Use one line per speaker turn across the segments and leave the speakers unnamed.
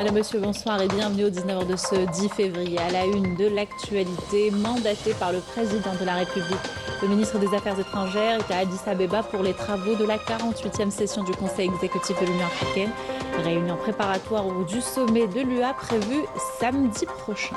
Madame, monsieur, bonsoir et bienvenue au 19h de ce 10 février. À la une de l'actualité, mandaté par le président de la République, le ministre des Affaires étrangères est à Addis Abeba pour les travaux de la 48e session du Conseil exécutif de l'Union africaine. Réunion préparatoire du sommet de l'UA prévue samedi prochain.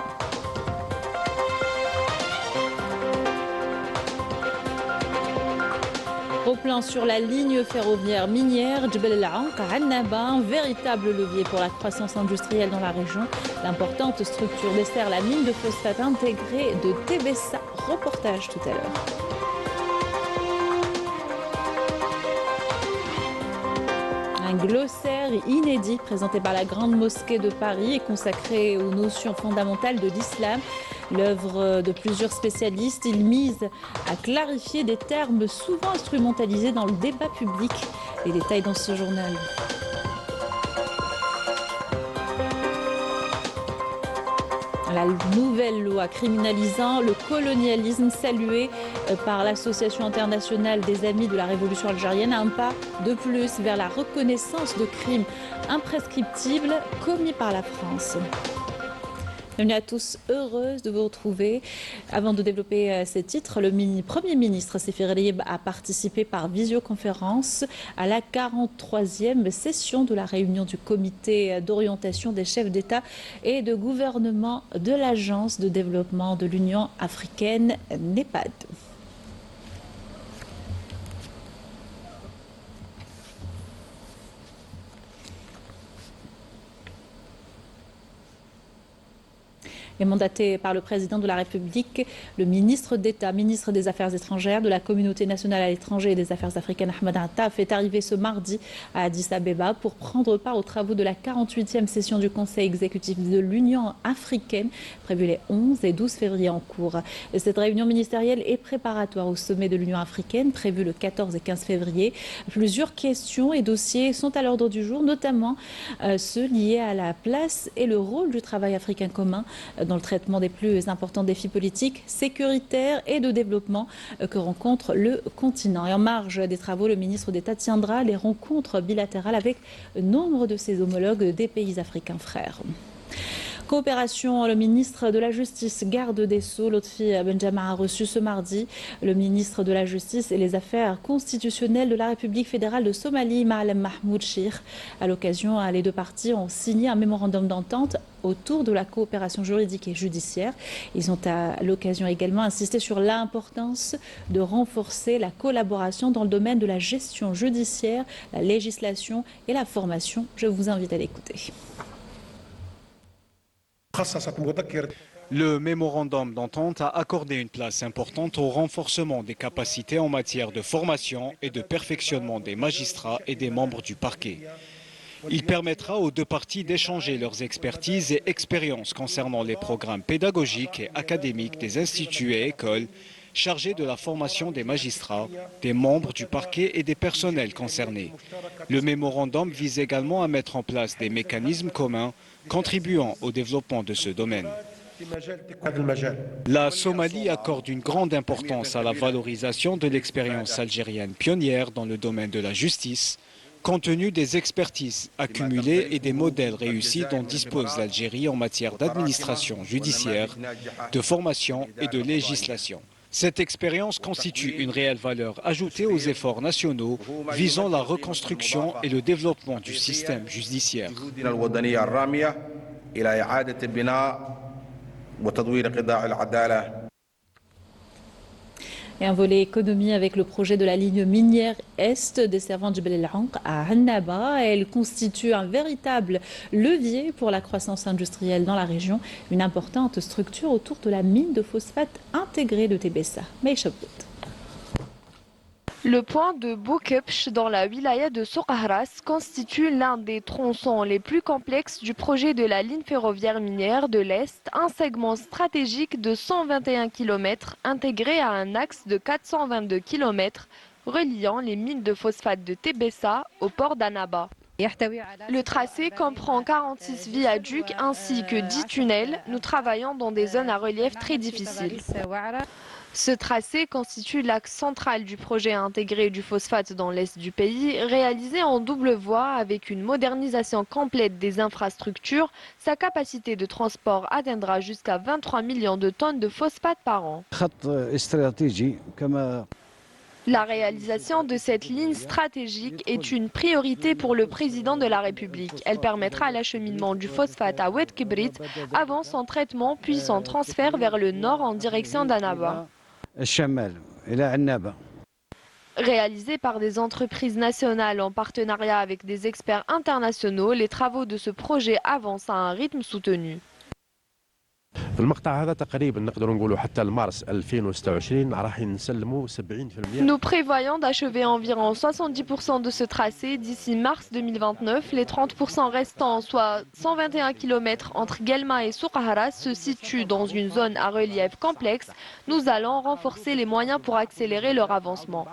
Au plan sur la ligne ferroviaire minière, Djebel El-Aounq à Annaba, un véritable levier pour la croissance industrielle dans la région. L'importante structure dessert la mine de phosphate intégrée de Tébessa. Reportage tout à l'heure. Un glossaire inédit présenté par la Grande Mosquée de Paris est consacré aux notions fondamentales de l'islam. L'œuvre de plusieurs spécialistes, il mise à clarifier des termes souvent instrumentalisés dans le débat public. Les détails dans ce journal. La nouvelle loi criminalisant le colonialisme saluée par l'Association internationale des amis de la révolution algérienne, un pas de plus vers la reconnaissance de crimes imprescriptibles commis par la France. Bienvenue à tous, heureuse de vous retrouver. Avant de développer ces titres, le Premier ministre Sefi Ghalieb a participé par visioconférence à la 43e session de la réunion du comité d'orientation des chefs d'État et de gouvernement de l'Agence de développement de l'Union africaine, NEPAD. Et mandaté par le président de la République, le ministre d'État, ministre des Affaires étrangères, de la communauté nationale à l'étranger et des Affaires africaines, Ahmed Attaf, est arrivé ce mardi à Addis Abeba pour prendre part aux travaux de la 48e session du Conseil exécutif de l'Union africaine, prévue les 11 et 12 février en cours. Cette réunion ministérielle est préparatoire au sommet de l'Union africaine, prévu le 14 et 15 février. Plusieurs questions et dossiers sont à l'ordre du jour, notamment ceux liés à la place et le rôle du travail africain commun dans le traitement des plus importants défis politiques, sécuritaires et de développement que rencontre le continent. Et en marge des travaux, le ministre d'État tiendra les rencontres bilatérales avec nombre de ses homologues des pays africains frères. Coopération, le ministre de la Justice, garde des Sceaux, Lotfi Benjama, a reçu ce mardi le ministre de la Justice et les Affaires constitutionnelles de la République fédérale de Somalie, Maalem Mahmoud Shir. À l'occasion, les deux parties ont signé un mémorandum d'entente autour de la coopération juridique et judiciaire. Ils ont à l'occasion également insisté sur l'importance de renforcer la collaboration dans le domaine de la gestion judiciaire, la législation et la formation. Je vous invite à l'écouter.
Le mémorandum d'entente a accordé une place importante au renforcement des capacités en matière de formation et de perfectionnement des magistrats et des membres du parquet. Il permettra aux deux parties d'échanger leurs expertises et expériences concernant les programmes pédagogiques et académiques des instituts et écoles chargés de la formation des magistrats, des membres du parquet et des personnels concernés. Le mémorandum vise également à mettre en place des mécanismes communs contribuant au développement de ce domaine. La Somalie accorde une grande importance à la valorisation de l'expérience algérienne pionnière dans le domaine de la justice, compte tenu des expertises accumulées et des modèles réussis dont dispose l'Algérie en matière d'administration judiciaire, de formation et de législation. Cette expérience constitue une réelle valeur ajoutée aux efforts nationaux visant la reconstruction et le développement du système judiciaire.
Et un volet économie avec le projet de la ligne minière Est desservant Djebel El-Aounq à Annaba. Elle constitue un véritable levier pour la croissance industrielle dans la région. Une importante structure autour de la mine de phosphate intégrée de Tébessa.
Le point de Boukepch dans la wilaya de Soukahras constitue l'un des tronçons les plus complexes du projet de la ligne ferroviaire minière de l'Est, un segment stratégique de 121 km intégré à un axe de 422 km reliant les mines de phosphate de Tébessa au port d'Annaba. Le tracé comprend 46 viaducs ainsi que 10 tunnels. Nous travaillons dans des zones à relief très difficiles. Ce tracé constitue l'axe central du projet intégré du phosphate dans l'est du pays, réalisé en double voie avec une modernisation complète des infrastructures. Sa capacité de transport atteindra jusqu'à 23 millions de tonnes de phosphate par an. La réalisation de cette ligne stratégique est une priorité pour le président de la République. Elle permettra l'acheminement du phosphate à Oued Kibrit avant son traitement puis son transfert vers le nord en direction d'Annaba. Réalisés par des entreprises nationales en partenariat avec des experts internationaux, les travaux de ce projet avancent à un rythme soutenu. Nous prévoyons d'achever environ 70% de ce tracé d'ici mars 2029. Les 30% restants, soit 121 km entre Guelma et Soukahras, se situent dans une zone à relief complexe. Nous allons renforcer les moyens pour accélérer leur avancement.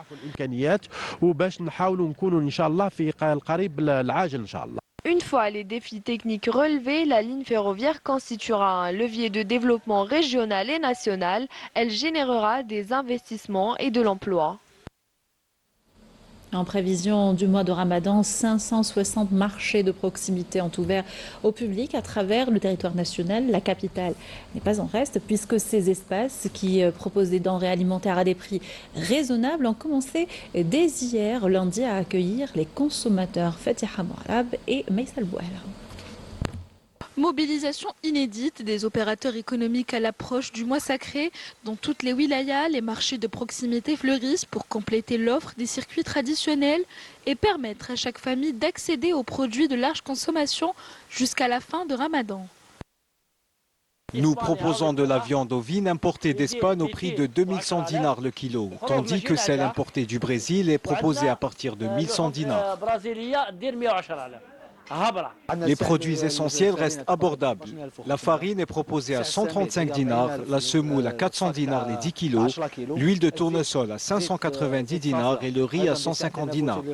Une fois les défis techniques relevés, la ligne ferroviaire constituera un levier de développement régional et national. Elle générera des investissements et de l'emploi.
En prévision du mois de Ramadan, 560 marchés de proximité ont ouvert au public à travers le territoire national. La capitale n'est pas en reste puisque ces espaces qui proposent des denrées alimentaires à des prix raisonnables ont commencé dès hier lundi à accueillir les consommateurs. Fatiha Mouarab et Maïsal Bouhela.
Mobilisation inédite des opérateurs économiques à l'approche du mois sacré. Dans toutes les wilayas, les marchés de proximité fleurissent pour compléter l'offre des circuits traditionnels et permettre à chaque famille d'accéder aux produits de large consommation jusqu'à la fin de Ramadan.
Nous proposons de la viande ovine importée d'Espagne au prix de 2100 dinars le kilo, tandis que celle importée du Brésil est proposée à partir de 1100 dinars. Les produits essentiels restent abordables. La farine est proposée à 135 dinars, la semoule à 400 dinars les 10 kilos, l'huile de tournesol à 590 dinars et le riz à 150 dinars.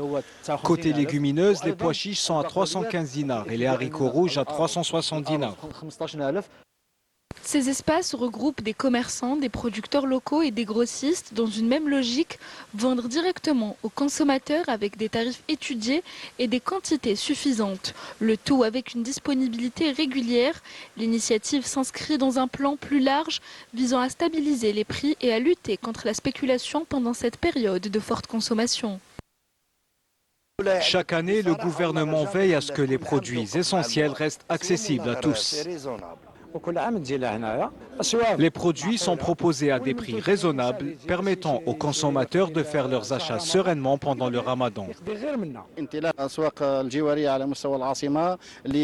Côté légumineuses, les pois chiches sont à 315 dinars et les haricots rouges à 360 dinars.
Ces espaces regroupent des commerçants, des producteurs locaux et des grossistes dans une même logique, vendre directement aux consommateurs avec des tarifs étudiés et des quantités suffisantes. Le tout avec une disponibilité régulière. L'initiative s'inscrit dans un plan plus large visant à stabiliser les prix et à lutter contre la spéculation pendant cette période de forte consommation.
Chaque année, le gouvernement veille à ce que les produits essentiels restent accessibles à tous. Les produits sont proposés à des prix raisonnables, permettant aux consommateurs de faire leurs achats sereinement pendant le Ramadan.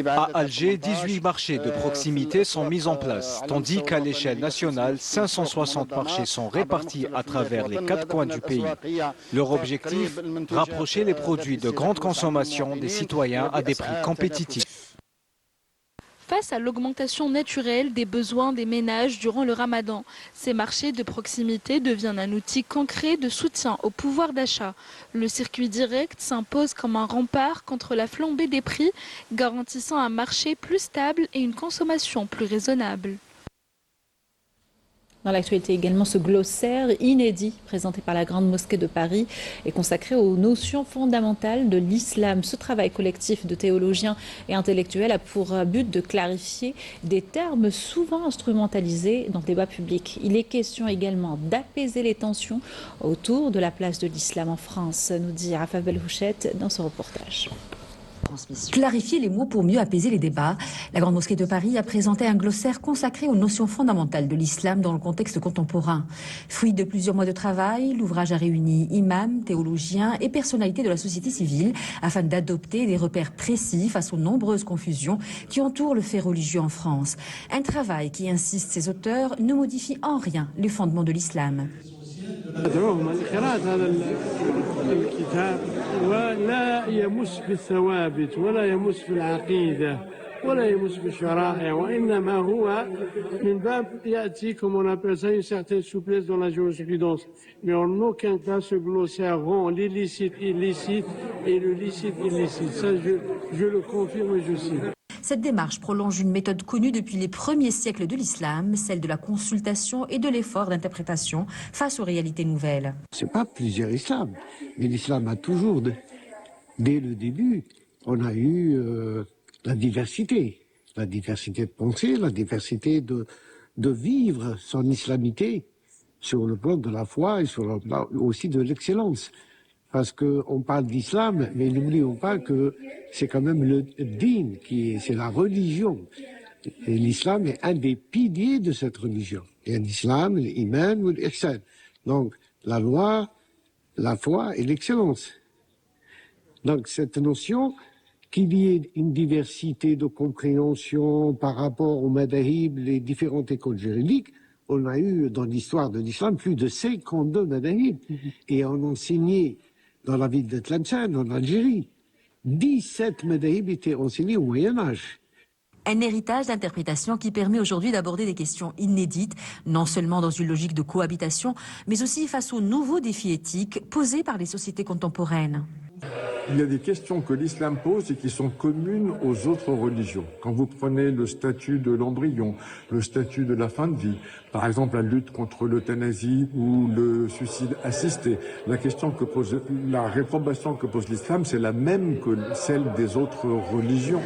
À Alger, 18 marchés de proximité sont mis en place, tandis qu'à l'échelle nationale, 560 marchés sont répartis à travers les 4 coins du pays. Leur objectif, rapprocher les produits de grande consommation des citoyens à des prix compétitifs.
Face à l'augmentation naturelle des besoins des ménages durant le Ramadan, ces marchés de proximité deviennent un outil concret de soutien au pouvoir d'achat. Le circuit direct s'impose comme un rempart contre la flambée des prix, garantissant un marché plus stable et une consommation plus raisonnable.
Dans l'actualité également, ce glossaire inédit présenté par la Grande Mosquée de Paris est consacré aux notions fondamentales de l'islam. Ce travail collectif de théologiens et intellectuels a pour but de clarifier des termes souvent instrumentalisés dans le débat public. Il est question également d'apaiser les tensions autour de la place de l'islam en France, nous dit Rafa Belhouchet dans ce reportage.
Clarifier les mots pour mieux apaiser les débats. La Grande Mosquée de Paris a présenté un glossaire consacré aux notions fondamentales de l'islam dans le contexte contemporain. Fruit de plusieurs mois de travail, l'ouvrage a réuni imams, théologiens et personnalités de la société civile afin d'adopter des repères précis face aux nombreuses confusions qui entourent le fait religieux en France. Un travail qui, insistent ses auteurs, ne modifie en rien les fondements de l'islam.
ندعوهم لقراءة هذا الكتاب ولا يمس بالثوابت ولا يمس بالعقيدة ولا يمس بالشرائع وإنما هو من باب يأتي comme on appelle ça une certaine souplesse dans la jurisprudence. Mais en aucun cas ce glossaire rend l'illicite illicite et le licite illicite. Ça je le confirme et je cite.
Cette démarche prolonge une méthode connue depuis les premiers siècles de l'islam, celle de la consultation et de l'effort d'interprétation face aux réalités nouvelles.
Ce n'est pas plusieurs islams, mais l'islam a toujours, dès le début, on a eu la diversité de pensée, la diversité de vivre son islamité sur le plan de la foi et sur le plan aussi de l'excellence. Parce qu'on parle d'islam, mais n'oublions pas que c'est quand même le din, c'est la religion. Et l'islam est un des piliers de cette religion. Il y a l'islam, l'iman ou l'ihsan. Donc, la loi, la foi et l'excellence. Donc, cette notion qu'il y ait une diversité de compréhension par rapport aux madahib, les différentes écoles juridiques, on a eu dans l'histoire de l'islam plus de 52 madahib. Et on enseignait dans la ville de Tlemcen, en Algérie, 17 madahib étaient enseignés au Moyen-Âge.
Un héritage d'interprétation qui permet aujourd'hui d'aborder des questions inédites, non seulement dans une logique de cohabitation, mais aussi face aux nouveaux défis éthiques posés par les sociétés contemporaines.
Il y a des questions que l'islam pose et qui sont communes aux autres religions. Quand vous prenez le statut de l'embryon, le statut de la fin de vie, par exemple la lutte contre l'euthanasie ou le suicide assisté, la réprobation que pose l'islam, c'est la même que celle des autres religions.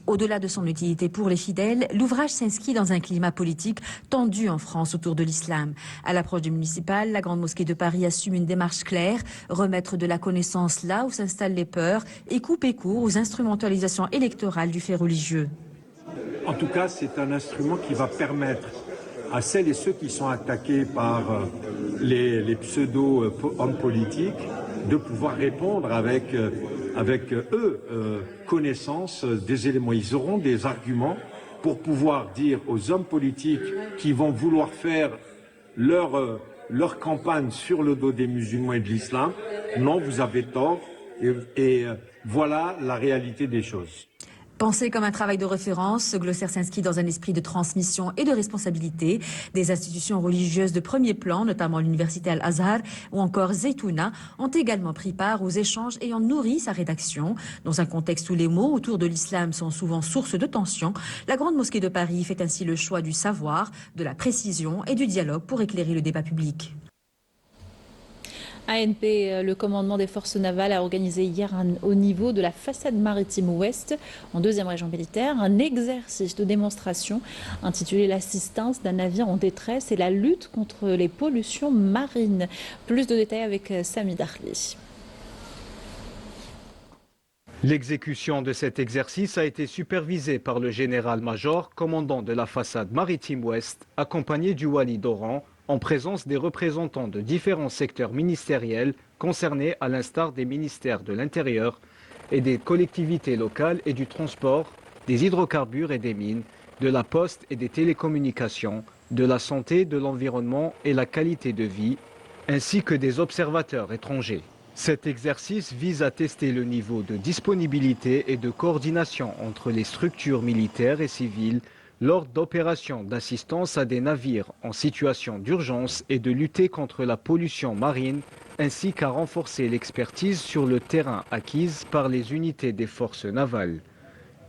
Au-delà de son utilité pour les fidèles, l'ouvrage s'inscrit dans un climat politique tendu en France autour de l'islam. À l'approche du municipal, la Grande Mosquée de Paris assume une démarche claire, remettre de la connaissance là où s'installent les peurs et couper court aux instrumentalisations électorales du fait religieux.
En tout cas, c'est un instrument qui va permettre à celles et ceux qui sont attaqués par les pseudo-hommes politiques de pouvoir répondre avec connaissance des éléments. Ils auront des arguments pour pouvoir dire aux hommes politiques qui vont vouloir faire leur campagne sur le dos des musulmans et de l'islam, non, vous avez tort, et voilà la réalité des choses.
Pensé comme un travail de référence, ce glossaire s'inscrit dans un esprit de transmission et de responsabilité. Des institutions religieuses de premier plan, notamment l'université Al-Azhar ou encore Zaytouna, ont également pris part aux échanges ayant nourri sa rédaction. Dans un contexte où les mots autour de l'islam sont souvent source de tension, la Grande Mosquée de Paris fait ainsi le choix du savoir, de la précision et du dialogue pour éclairer le débat public.
ANP, le commandement des forces navales, a organisé hier au niveau de la façade maritime ouest, en 2e région militaire, un exercice de démonstration intitulé l'assistance d'un navire en détresse et la lutte contre les pollutions marines. Plus de détails avec Sami Darli.
L'exécution de cet exercice a été supervisée par le général-major, commandant de la façade maritime ouest, accompagné du Wali d'Oran, en présence des représentants de différents secteurs ministériels concernés à l'instar des ministères de l'Intérieur et des collectivités locales et du transport, des hydrocarbures et des mines, de la poste et des télécommunications, de la santé, de l'environnement et la qualité de vie, ainsi que des observateurs étrangers. Cet exercice vise à tester le niveau de disponibilité et de coordination entre les structures militaires et civiles lors d'opérations d'assistance à des navires en situation d'urgence et de lutter contre la pollution marine, ainsi qu'à renforcer l'expertise sur le terrain acquise par les unités des forces navales.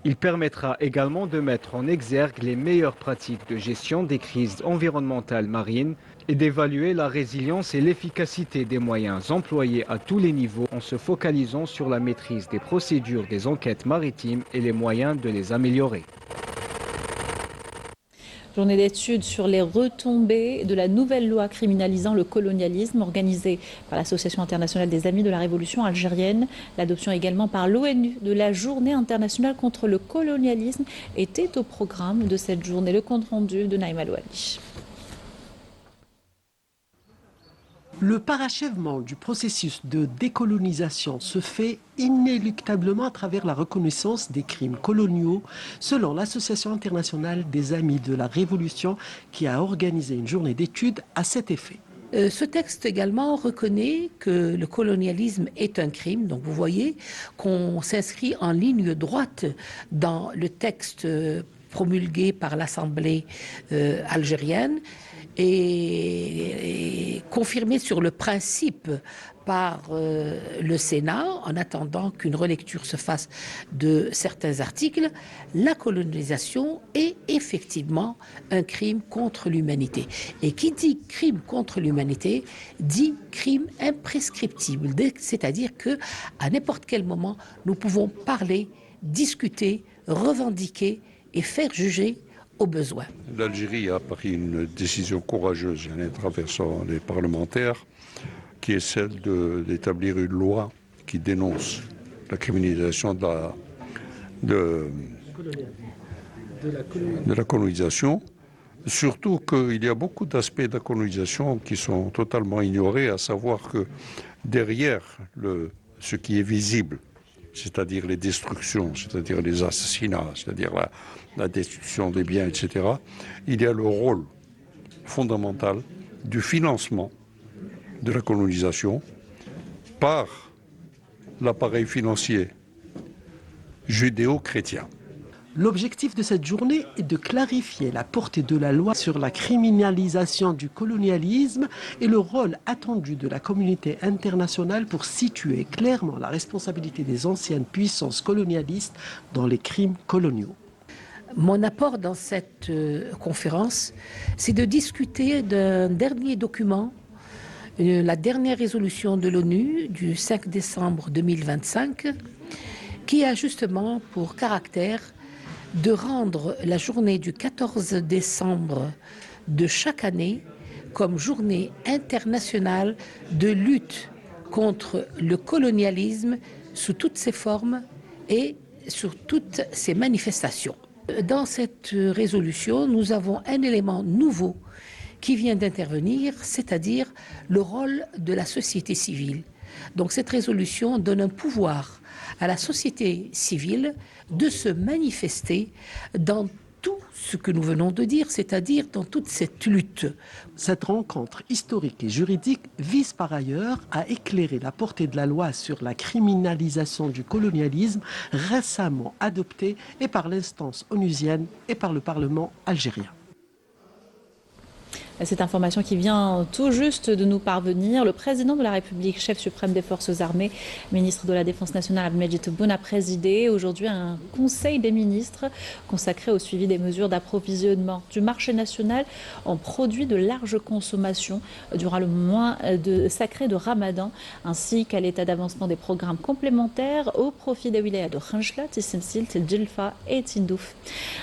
Il permettra également de mettre en exergue les meilleures pratiques de gestion des crises environnementales marines et d'évaluer la résilience et l'efficacité des moyens employés à tous les niveaux en se focalisant sur la maîtrise des procédures des enquêtes maritimes et les moyens de les améliorer.
Journée d'études sur les retombées de la nouvelle loi criminalisant le colonialisme organisée par l'Association internationale des Amis de la Révolution algérienne. L'adoption également par l'ONU de la Journée internationale contre le colonialisme était au programme de cette journée. Le compte rendu de Naïma Louali.
Le parachèvement du processus de décolonisation se fait inéluctablement à travers la reconnaissance des crimes coloniaux, selon l'Association internationale des Amis de la Révolution, qui a organisé une journée d'études à cet effet.
Ce texte également reconnaît que le colonialisme est un crime. Donc vous voyez qu'on s'inscrit en ligne droite dans le texte promulgué par l'Assemblée algérienne. est confirmée sur le principe par le Sénat, en attendant qu'une relecture se fasse de certains articles, la colonisation est effectivement un crime contre l'humanité. Et qui dit crime contre l'humanité dit crime imprescriptible, c'est-à-dire qu'à n'importe quel moment, nous pouvons parler, discuter, revendiquer et faire juger au besoin.
L'Algérie a pris une décision courageuse en traversant les parlementaires, qui est celle d'établir une loi qui dénonce la criminalisation de la colonisation. Surtout qu'il y a beaucoup d'aspects de la colonisation qui sont totalement ignorés, à savoir que derrière ce qui est visible, c'est-à-dire les destructions, c'est-à-dire les assassinats, c'est-à-dire la destruction des biens, etc., il y a le rôle fondamental du financement de la colonisation par l'appareil financier judéo-chrétien.
L'objectif de cette journée est de clarifier la portée de la loi sur la criminalisation du colonialisme et le rôle attendu de la communauté internationale pour situer clairement la responsabilité des anciennes puissances colonialistes dans les crimes coloniaux.
Mon apport dans cette conférence, c'est de discuter d'un dernier document, la dernière résolution de l'ONU du 5 décembre 2025, qui a justement pour caractère de rendre la journée du 14 décembre de chaque année comme journée internationale de lutte contre le colonialisme sous toutes ses formes et sur toutes ses manifestations. Dans cette résolution, nous avons un élément nouveau qui vient d'intervenir, c'est-à-dire le rôle de la société civile. Donc cette résolution donne un pouvoir à la société civile de se manifester dans tout ce que nous venons de dire, c'est-à-dire dans toute cette lutte.
Cette rencontre historique et juridique vise par ailleurs à éclairer la portée de la loi sur la criminalisation du colonialisme récemment adoptée et par l'instance onusienne et par le Parlement algérien.
Cette information qui vient tout juste de nous parvenir, le président de la République, chef suprême des forces armées, ministre de la Défense nationale Abdelmajid Tebboune a présidé aujourd'hui un conseil des ministres consacré au suivi des mesures d'approvisionnement du marché national en produits de large consommation durant le mois sacré de Ramadan, ainsi qu'à l'état d'avancement des programmes complémentaires au profit des wilayas de Khanchla, Tissemsil, Djelfa et Tindouf.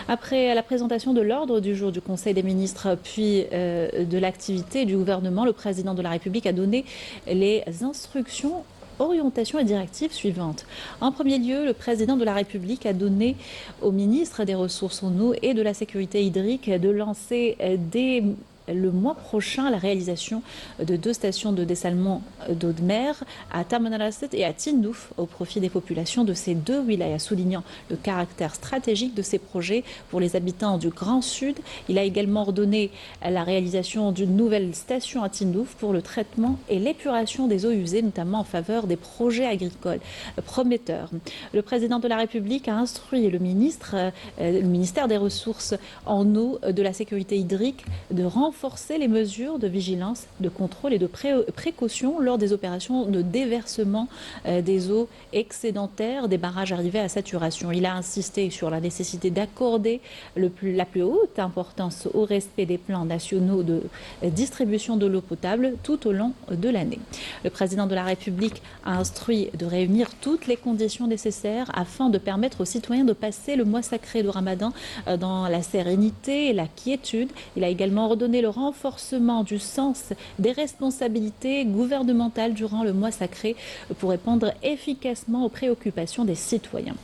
Après la présentation de l'ordre du jour du conseil des ministres, puis de l'activité du gouvernement, le président de la République a donné les instructions, orientations et directives suivantes. En premier lieu, le président de la République a donné au ministre des Ressources en eau et de la sécurité hydrique de lancer dès le mois prochain la réalisation de 2 stations de dessalement d'eau de mer à Tamanrasset et à Tindouf au profit des populations de ces 2 wilayas, soulignant le caractère stratégique de ces projets pour les habitants du Grand Sud. Il a également ordonné la réalisation d'une nouvelle station à Tindouf pour le traitement et l'épuration des eaux usées, notamment en faveur des projets agricoles prometteurs. Le président de la République a instruit le ministère des Ressources en eau, de la sécurité hydrique, de renforcer les mesures de vigilance, de contrôle et de précaution lors des opérations de déversement des eaux excédentaires des barrages arrivés à saturation. Il a insisté sur la nécessité d'accorder la plus haute importance au respect des plans nationaux de distribution de l'eau potable tout au long de l'année. Le président de la République a instruit de réunir toutes les conditions nécessaires afin de permettre aux citoyens de passer le mois sacré de Ramadan dans la sérénité et la quiétude. Il a également ordonné le renforcement du sens des responsabilités gouvernementales durant le mois sacré pour répondre efficacement aux préoccupations des citoyens.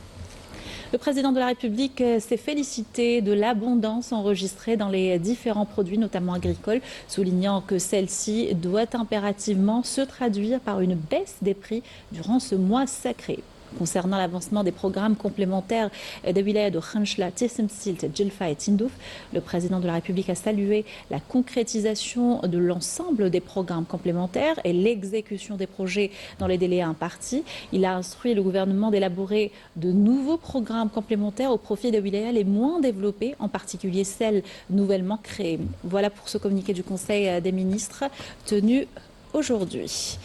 Le président de la République s'est félicité de l'abondance enregistrée dans les différents produits, notamment agricoles, soulignant que celle-ci doit impérativement se traduire par une baisse des prix durant ce mois sacré. Concernant l'avancement des programmes complémentaires des wilayas de Khanchla, Tessemsilt, Djelfa et Tindouf, le président de la République a salué la concrétisation de l'ensemble des programmes complémentaires et l'exécution des projets dans les délais impartis. Il a instruit le gouvernement d'élaborer de nouveaux programmes complémentaires au profit des wilayas les moins développés, en particulier celles nouvellement créées. Voilà pour ce communiqué du Conseil des ministres tenu aujourd'hui.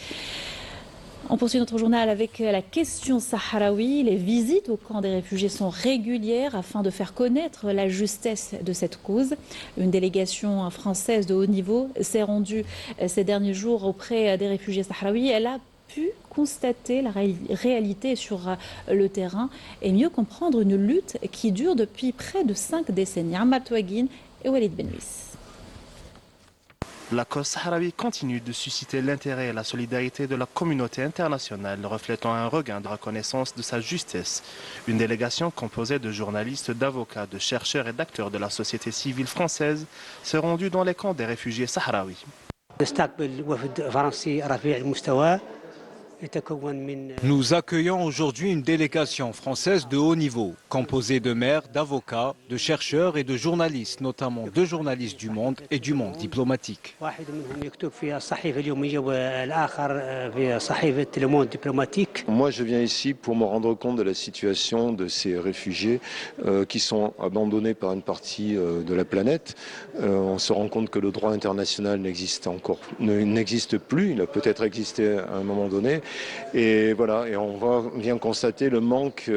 On poursuit notre journal avec la question sahraoui. Les visites au camp des réfugiés sont régulières afin de faire connaître la justesse de cette cause. Une délégation française de haut niveau s'est rendue ces derniers jours auprès des réfugiés sahraouis. Elle a pu constater la réalité sur le terrain et mieux comprendre une lutte qui dure depuis près de 5 décennies. Ammar Touaguine et Walid Benouis.
La cause sahraoui continue de susciter l'intérêt et la solidarité de la communauté internationale, reflétant un regain de reconnaissance de sa justesse. Une délégation composée de journalistes, d'avocats, de chercheurs et d'acteurs de la société civile française s'est rendue dans les camps des réfugiés sahraouis.
Nous accueillons aujourd'hui une délégation française de haut niveau, composée de maires, d'avocats, de chercheurs et de journalistes, notamment 2 journalistes du Monde et du Monde diplomatique.
Moi, je viens ici pour me rendre compte de la situation de ces réfugiés qui sont abandonnés par une partie de la planète. On se rend compte que le droit international n'existe plus, il a peut-être existé à un moment donné. Et voilà, et on vient constater le manque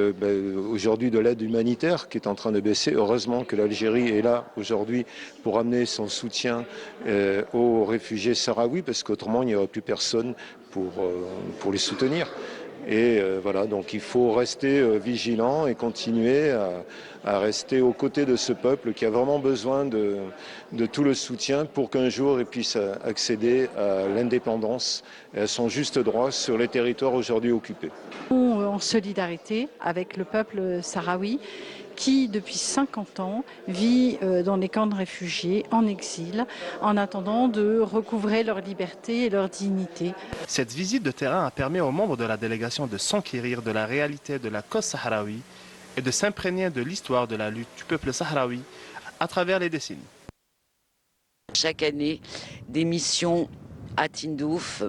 aujourd'hui de l'aide humanitaire qui est en train de baisser. Heureusement que l'Algérie est là aujourd'hui pour amener son soutien aux réfugiés sahraouis, parce qu'autrement il n'y aurait plus personne pour les soutenir. Et voilà, donc il faut rester vigilant et continuer à rester aux côtés de ce peuple qui a vraiment besoin de tout le soutien pour qu'un jour il puisse accéder à l'indépendance et à son juste droit sur les territoires aujourd'hui occupés.
En solidarité avec le peuple sahraoui qui, depuis 50 ans, vit dans les camps de réfugiés en exil, en attendant de recouvrer leur liberté et leur dignité.
Cette visite de terrain a permis aux membres de la délégation de s'enquérir de la réalité de la cause sahraoui et de s'imprégner de l'histoire de la lutte du peuple sahraoui à travers les décennies.
Chaque année, des missions à Tindouf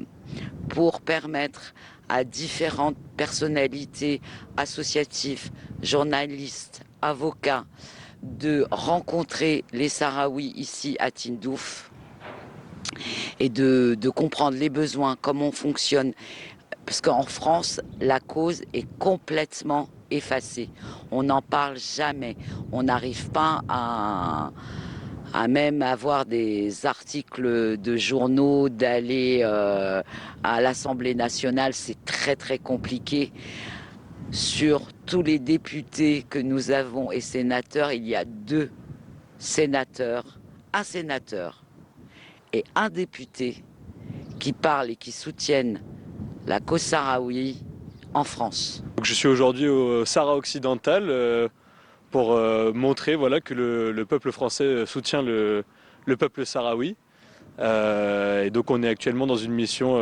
pour permettre à différentes personnalités associatives, journalistes, avocats, de rencontrer les Sahraouis ici à Tindouf et de comprendre les besoins, comment on fonctionne. Parce qu'en France, la cause est complètement effacée. On n'en parle jamais. On n'arrive pas à même avoir des articles de journaux, d'aller à l'Assemblée nationale. C'est très très compliqué. Sur tous les députés que nous avons et sénateurs, il y a 2 sénateurs, un sénateur et un député qui parlent et qui soutiennent la cause sahraoui en France.
Je suis aujourd'hui au Sahara occidental pour montrer que le peuple français soutient le peuple sahraoui. Et donc on est actuellement dans une mission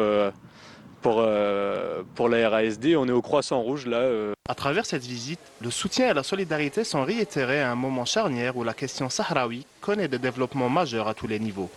pour la RASD, on est au Croissant Rouge là.
À travers cette visite, le soutien et la solidarité sont réitérés à un moment charnière où la question sahraoui connaît des développements majeurs à tous les niveaux.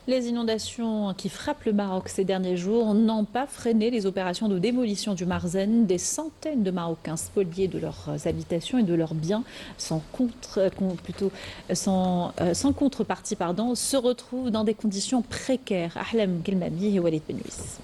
Les inondations qui frappent le Maroc ces derniers jours n'ont pas freiné les opérations de démolition du Marzen. Des centaines de Marocains spoliés de leurs habitations et de leurs biens sans contrepartie se retrouvent dans des conditions précaires. Ahlam Kelmami et Walid Benouis.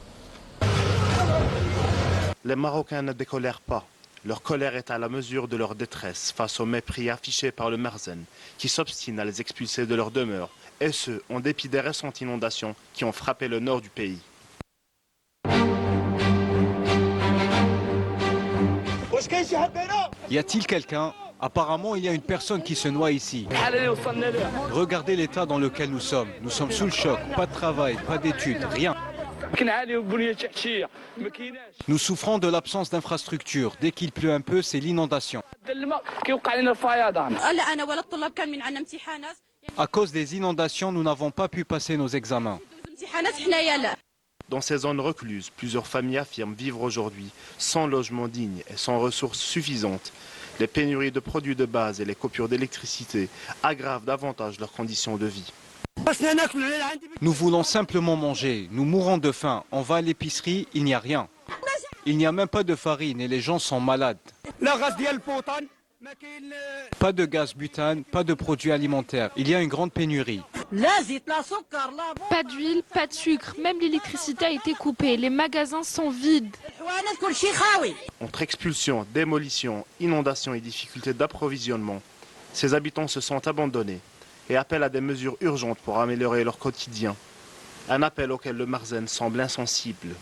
Les Marocains ne décolèrent pas. Leur colère est à la mesure de leur détresse face au mépris affiché par le Marzen, qui s'obstine à les expulser de leur demeure, et ce, en dépit des récentes inondations qui ont frappé le nord du pays.
Y a-t-il quelqu'un? Apparemment, il y a une personne qui se noie ici. Regardez l'état dans lequel nous sommes. Nous sommes sous le choc, pas de travail, pas d'études, rien. Nous souffrons de l'absence d'infrastructures. Dès qu'il pleut un peu, c'est l'inondation. À cause des inondations, nous n'avons pas pu passer nos examens.
Dans ces zones recluses, plusieurs familles affirment vivre aujourd'hui sans logement digne et sans ressources suffisantes. Les pénuries de produits de base et les coupures d'électricité aggravent davantage leurs conditions de vie.
Nous voulons simplement manger. Nous mourons de faim. On va à l'épicerie, il n'y a rien. Il n'y a même pas de farine et les gens sont malades. Pas de gaz butane, pas de produits alimentaires. Il y a une grande pénurie.
Pas d'huile, pas de sucre. Même l'électricité a été coupée. Les magasins sont vides.
Entre expulsion, démolition, inondations et difficultés d'approvisionnement, ces habitants se sentent abandonnés et appellent à des mesures urgentes pour améliorer leur quotidien. Un appel auquel le Marzen semble insensible.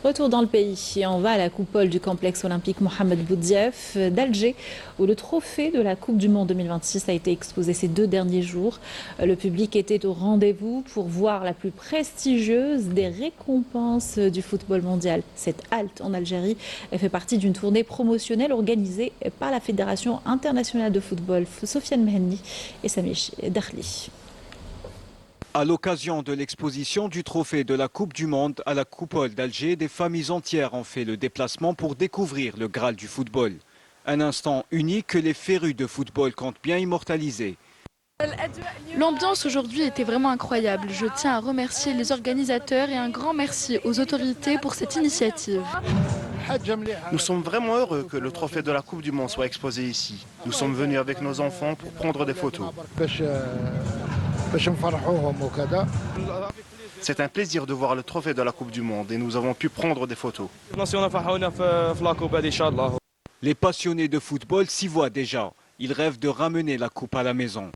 Retour dans le pays et on va à la coupole du complexe olympique Mohamed Boudiaf d'Alger où le trophée de la Coupe du Monde 2026 a été exposé ces 2 derniers jours. Le public était au rendez-vous pour voir la plus prestigieuse des récompenses du football mondial. Cette halte en Algérie fait partie d'une tournée promotionnelle organisée par la Fédération internationale de football. Sofiane Mehenni et Samish Dakhli.
À l'occasion de l'exposition du trophée de la Coupe du Monde à la coupole d'Alger, des familles entières ont fait le déplacement pour découvrir le Graal du football. Un instant unique que les férus de football comptent bien immortaliser.
L'ambiance aujourd'hui était vraiment incroyable. Je tiens à remercier les organisateurs et un grand merci aux autorités pour cette initiative.
Nous sommes vraiment heureux que le trophée de la Coupe du Monde soit exposé ici. Nous sommes venus avec nos enfants pour prendre des photos. C'est un plaisir de voir le trophée de la Coupe du Monde et nous avons pu prendre des photos.
Les passionnés de football s'y voient déjà. Ils rêvent de ramener la coupe à la maison.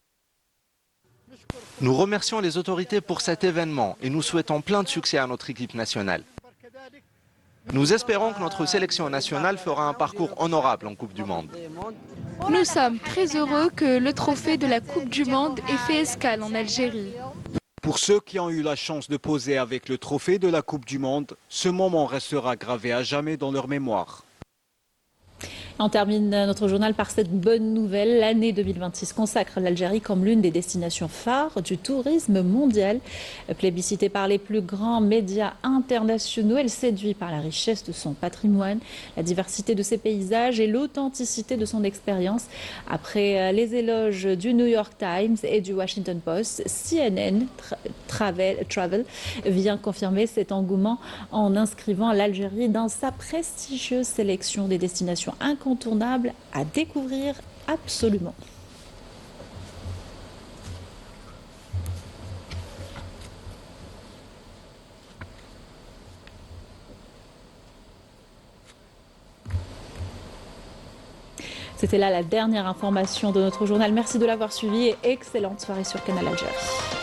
Nous remercions les autorités pour cet événement et nous souhaitons plein de succès à notre équipe nationale. Nous espérons que notre sélection nationale fera un parcours honorable en Coupe du Monde.
Nous sommes très heureux que le trophée de la Coupe du Monde ait fait escale en Algérie.
Pour ceux qui ont eu la chance de poser avec le trophée de la Coupe du Monde, ce moment restera gravé à jamais dans leur mémoire.
On termine notre journal par cette bonne nouvelle. L'année 2026 consacre l'Algérie comme l'une des destinations phares du tourisme mondial. Plébiscitée par les plus grands médias internationaux, elle séduit par la richesse de son patrimoine, la diversité de ses paysages et l'authenticité de son expérience. Après les éloges du New York Times et du Washington Post, CNN Travel vient confirmer cet engouement en inscrivant l'Algérie dans sa prestigieuse sélection des destinations incontournables à découvrir absolument. C'était là la dernière information de notre journal. Merci de l'avoir suivi et excellente soirée sur Canal Algérie.